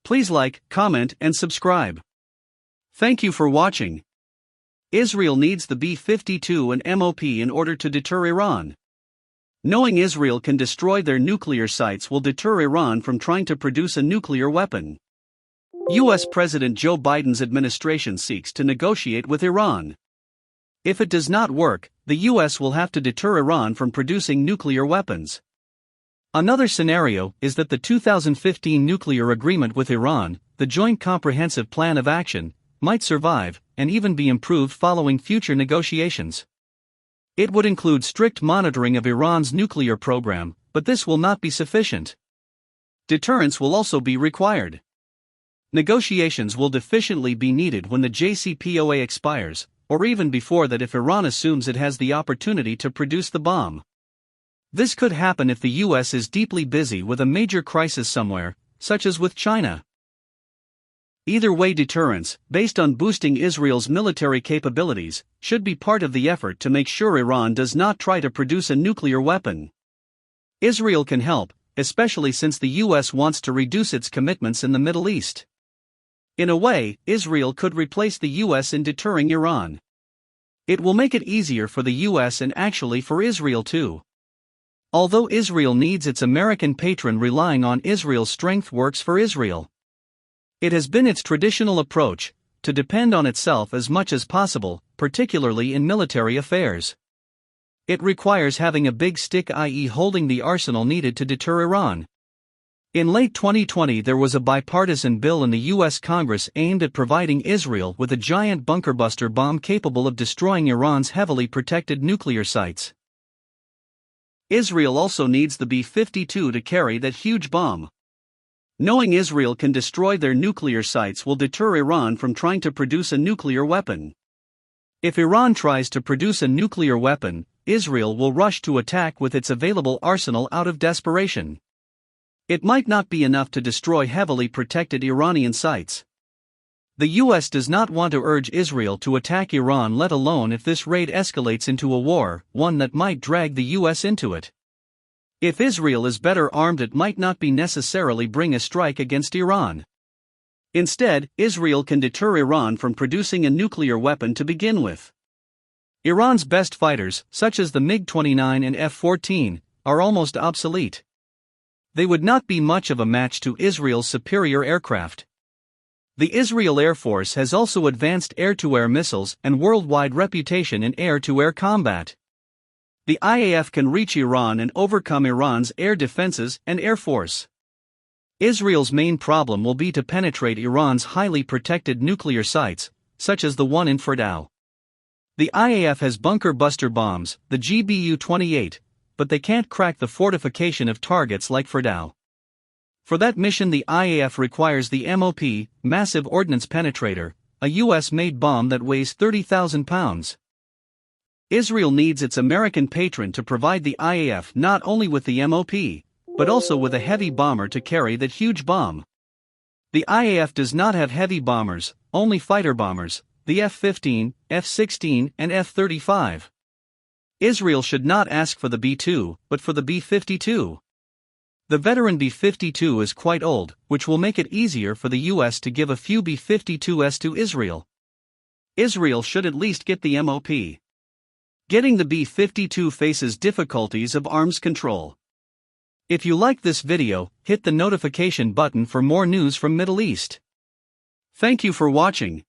Please like, comment, and subscribe. Thank you for watching. Israel needs the B-52 and MOP in order to deter Iran. Knowing Israel can destroy their nuclear sites will deter Iran from trying to produce a nuclear weapon. U.S. President Joe Biden's administration seeks to negotiate with Iran. If it does not work, the U.S. will have to deter Iran from producing nuclear weapons. Another scenario is that the 2015 nuclear agreement with Iran, the Joint Comprehensive Plan of Action, might survive and even be improved following future negotiations. It would include strict monitoring of Iran's nuclear program, but this will not be sufficient. Deterrence will also be required. Negotiations will deficiently be needed when the JCPOA expires, or even before that if Iran assumes it has the opportunity to produce the bomb. This could happen if the U.S. is deeply busy with a major crisis somewhere, such as with China. Either way, deterrence, based on boosting Israel's military capabilities, should be part of the effort to make sure Iran does not try to produce a nuclear weapon. Israel can help, especially since the U.S. wants to reduce its commitments in the Middle East. In a way, Israel could replace the U.S. in deterring Iran. It will make it easier for the U.S. and actually for Israel too. Although Israel needs its American patron, relying on Israel's strength works for Israel. It has been its traditional approach to depend on itself as much as possible, particularly in military affairs. It requires having a big stick, i.e., holding the arsenal needed to deter Iran. In late 2020, there was a bipartisan bill in the U.S. Congress aimed at providing Israel with a giant bunkerbuster bomb capable of destroying Iran's heavily protected nuclear sites. Israel also needs the B-52 to carry that huge bomb. Knowing Israel can destroy their nuclear sites will deter Iran from trying to produce a nuclear weapon. If Iran tries to produce a nuclear weapon, Israel will rush to attack with its available arsenal out of desperation. It might not be enough to destroy heavily protected Iranian sites. The U.S. does not want to urge Israel to attack Iran, let alone if this raid escalates into a war, one that might drag the U.S. into it. If Israel is better armed, it might not be necessarily bring a strike against Iran. Instead, Israel can deter Iran from producing a nuclear weapon to begin with. Iran's best fighters, such as the MiG-29 and F-14, are almost obsolete. They would not be much of a match to Israel's superior aircraft. The Israel Air Force has also advanced air-to-air missiles and worldwide reputation in air-to-air combat. The IAF can reach Iran and overcome Iran's air defenses and air force. Israel's main problem will be to penetrate Iran's highly protected nuclear sites, such as the one in Fordow. The IAF has bunker buster bombs, the GBU-28, but they can't crack the fortification of targets like Fordow. For that mission, the IAF requires the MOP, Massive Ordnance Penetrator, a U.S.-made bomb that weighs 30,000 pounds. Israel needs its American patron to provide the IAF not only with the MOP, but also with a heavy bomber to carry that huge bomb. The IAF does not have heavy bombers, only fighter bombers, the F-15, F-16, and F-35. Israel should not ask for the B-2, but for the B-52. The veteran B-52 is quite old, which will make it easier for the U.S. to give a few B-52s to Israel. Israel should at least get the MOP. Getting the B-52 faces difficulties of arms control. If you like this video, hit the notification button for more news from Middle East. Thank you for watching.